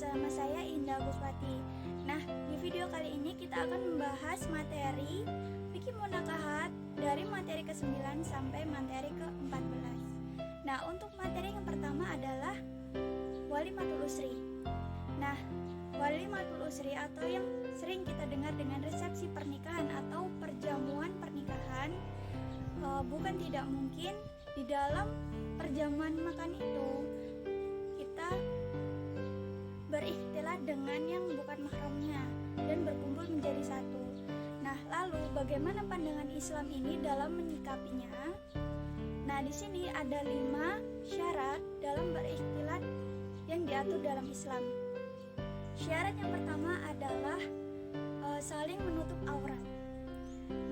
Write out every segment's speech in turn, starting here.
bersama saya Indah Guswati. Nah, di video kali ini kita akan membahas materi fikih munakahat dari materi ke-9 sampai materi ke-14. Nah, untuk materi yang pertama adalah walimatul usri. Nah, walimatul usri atau yang sering kita dengar dengan resepsi pernikahan atau perjamuan pernikahan, bukan tidak mungkin di dalam perjamuan makan itu kita berikhtilat dengan yang bukan mahramnya dan berkumpul menjadi satu. Nah, lalu bagaimana pandangan Islam ini dalam menyikapinya? Nah, di sini ada 5 syarat dalam berikhtilat yang diatur dalam Islam. Syarat yang pertama adalah saling menutup aurat.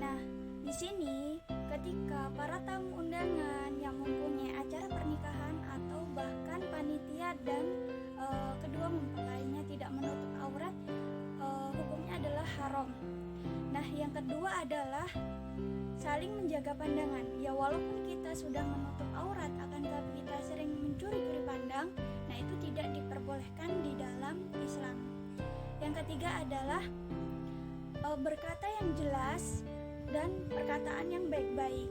Nah, di sini ketika para tamu undangan yang mempunyai acara pernikahan atau bahkan panitia dan kedua mempelainya tidak menutup aurat, hukumnya adalah haram. Nah, yang kedua adalah saling menjaga pandangan. Ya, walaupun kita sudah menutup aurat, akan tetapi kita sering mencuri-curi pandang, nah itu tidak diperbolehkan di dalam Islam. Yang ketiga adalah berkata yang jelas dan perkataan yang baik-baik.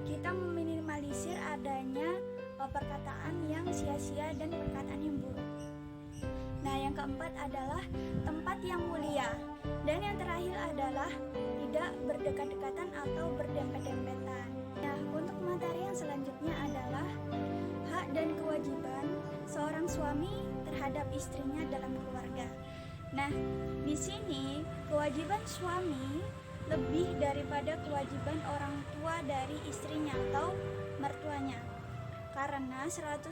Kita meminimalisir adanya perkataan yang sia-sia dan perkataan yang buruk. Nah, yang keempat adalah tempat yang mulia. Dan yang terakhir adalah tidak berdekat-dekatan atau berdempet-dempetan. Nah, untuk materi yang selanjutnya adalah hak dan kewajiban seorang suami terhadap istrinya dalam keluarga. Nah, di sini kewajiban suami lebih daripada kewajiban orang tua dari istrinya atau mertuanya. Karena 100%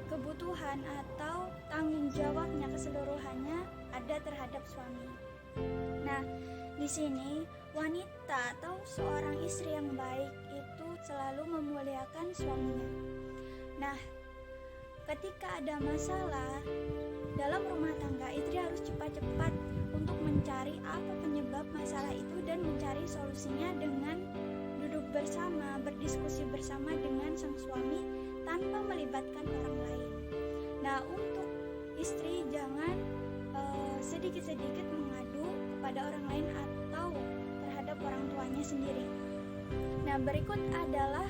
kebutuhan atau tanggung jawabnya keseluruhannya ada terhadap suami. Nah, di sini wanita atau seorang istri yang baik itu selalu memuliakan suaminya. Nah, ketika ada masalah dalam rumah tangga, istri harus cepat-cepat untuk mencari apa penyebab masalah itu dan mencari solusinya dengan duduk bersama, berdiskusi bersama dengan sang suami tanpa melibatkan orang lain. Nah, untuk istri jangan sedikit-sedikit mengadu kepada orang lain atau terhadap orang tuanya sendiri. Nah, berikut adalah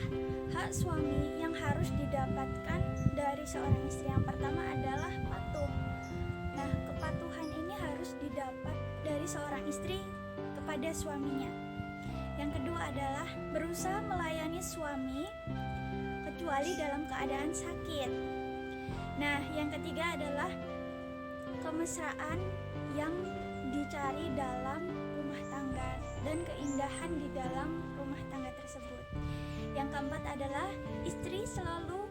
hak suami yang harus didapatkan dari seorang istri. Yang pertama adalah patuh. Nah, kepatuhan ini harus didapat dari seorang istri kepada suaminya. Yang kedua adalah berusaha melayani suami kecuali dalam keadaan sakit. Nah, yang ketiga adalah kemesraan yang dicari dalam rumah tangga dan keindahan di dalam rumah tangga tersebut. Yang keempat adalah istri selalu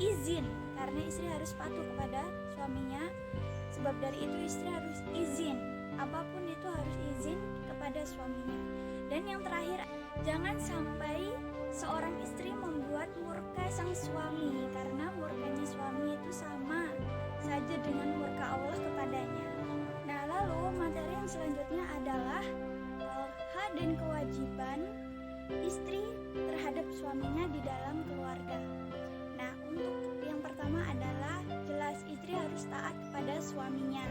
izin, karena istri harus patuh kepada suaminya. Sebab dari itu istri harus izin, apapun itu harus izin kepada suaminya. Dan yang terakhir, jangan sampai seorang istri membuat murka sang suami, karena murkanya suami itu sama saja dengan murka Allah kepadanya. Nah, lalu materi yang selanjutnya adalah hak dan kewajiban istri terhadap suaminya di dalam keluarga. Nah, untuk yang pertama adalah jelas istri harus taat kepada suaminya.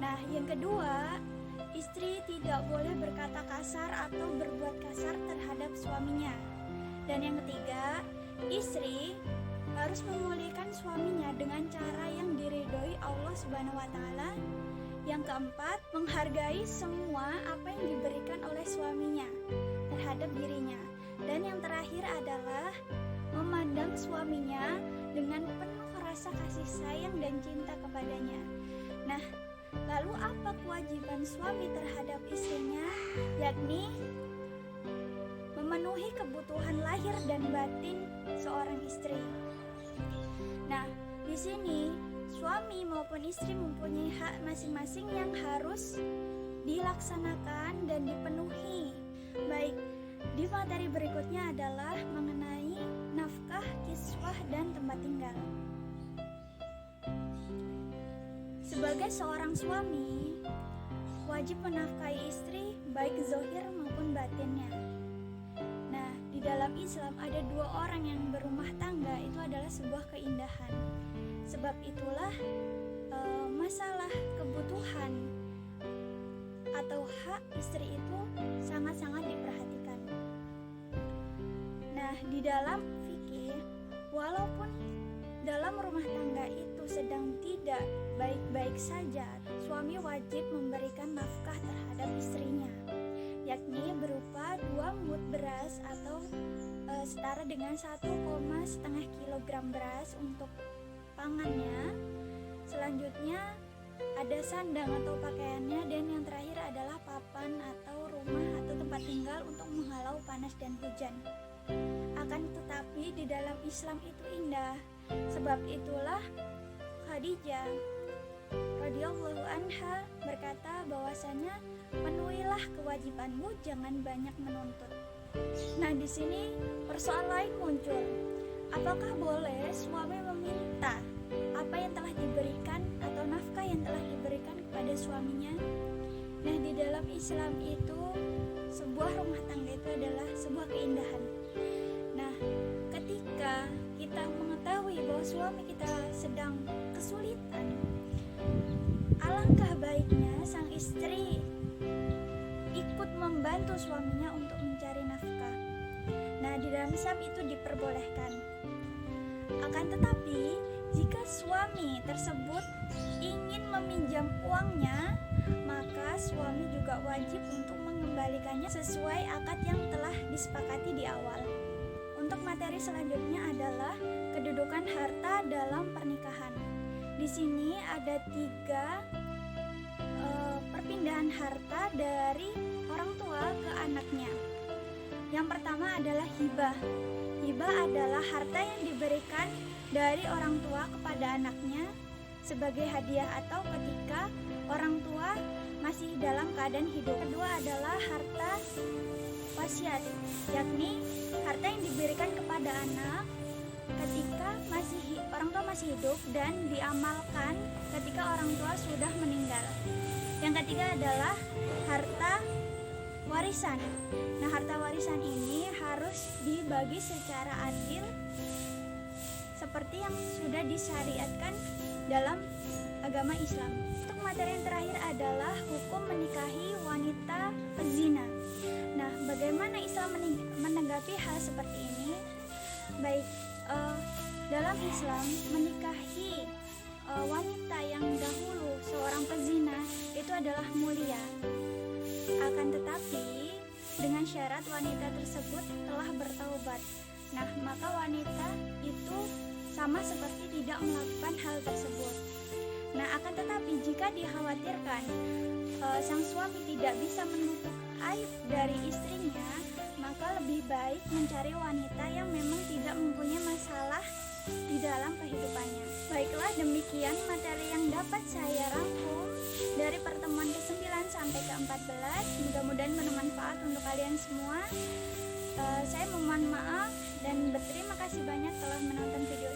Nah, yang kedua, istri tidak boleh berkata kasar atau berbuat kasar terhadap suaminya. Dan yang ketiga, istri harus memuliakan suaminya dengan cara yang diridhoi Allah Subhanahu wa taala. Yang keempat, menghargai semua apa yang diberikan oleh suaminya terhadap dirinya. Dan yang terakhir adalah memandang suaminya dengan penuh rasa kasih sayang dan cinta kepadanya. Nah, lalu apa kewajiban suami terhadap istrinya? Yakni memenuhi kebutuhan lahir dan batin seorang istri. Nah, di sini suami maupun istri mempunyai hak masing-masing yang harus dilaksanakan dan dipenuhi. Baik, di materi berikutnya adalah mengenai nafkah, kiswah, dan tempat tinggal. Sebagai seorang suami, wajib menafkahi istri baik zahir maupun batinnya. Nah, di dalam Islam ada 2 orang yang berumah tangga, itu adalah sebuah keindahan. Sebab itulah masalah kebutuhan atau hak istri itu sangat-sangat diperhatikan. Nah, di dalam fikih, walaupun dalam rumah tangga itu sedang tidak baik-baik saja, suami wajib memberikan nafkah terhadap istrinya, yakni berupa 2 mud beras atau setara dengan 1,5 kilogram beras untuk pangannya. Selanjutnya ada sandang atau pakaiannya, dan yang terakhir adalah papan atau rumah atau tempat tinggal untuk menghalau panas dan hujan. Akan tetapi di dalam Islam itu indah. Sebab itulah Khadijah radhiyallahu anha berkata bahwasanya penuhilah kewajibanmu, jangan banyak menuntut. Nah, di sini persoalan lain muncul. Apakah boleh suami meminta apa yang telah diberikan atau nafkah yang telah diberikan kepada suaminya? Nah, di dalam Islam itu sebuah rumah tangga itu adalah sebuah keindahan. Nah, ketika kita mengetahui bahwa suami kita sedang kesulitan, alangkah baiknya sang istri ikut membantu suaminya untuk mencari nafkah. Nah, di dalam Islam itu diperbolehkan. Akan tetapi, jika suami tersebut ingin meminjam uangnya, maka suami juga wajib untuk mengembalikannya sesuai akad yang telah disepakati di awal. Untuk materi selanjutnya adalah kedudukan harta dalam pernikahan. Di sini ada 3 perpindahan harta dari orang tua ke anaknya. Yang pertama adalah hibah. Hibah adalah harta yang diberikan dari orang tua kepada anaknya sebagai hadiah atau ketika orang tua masih dalam keadaan hidup. Kedua adalah harta wasiat, yakni harta yang diberikan kepada anak ketika orang tua masih hidup dan diamalkan ketika orang tua sudah meninggal. Yang ketiga adalah harta warisan. Nah, harta warisan ini harus dibagi secara adil seperti yang sudah disyariatkan dalam agama Islam. Untuk materi yang terakhir adalah hukum menikahi wanita pezina. Nah, bagaimana Islam menanggapi hal seperti ini? Baik, dalam Islam menikahi wanita yang dahulu seorang pezina itu adalah mulia. Akan tetapi dengan syarat wanita tersebut telah bertaubat. Nah, maka wanita itu sama seperti tidak melakukan hal tersebut. Nah, akan tetapi jika dikhawatirkan sang suami tidak bisa menutup aib dari istrinya, maka lebih baik mencari wanita yang memang tidak mempunyai masalah di dalam kehidupannya. Baiklah, demikian materi yang dapat saya rangkum dari pertemuan ke-9 sampai ke-14. Mudah-mudahan bermanfaat untuk kalian semua. Saya memohon maaf dan berterima kasih banyak telah menonton video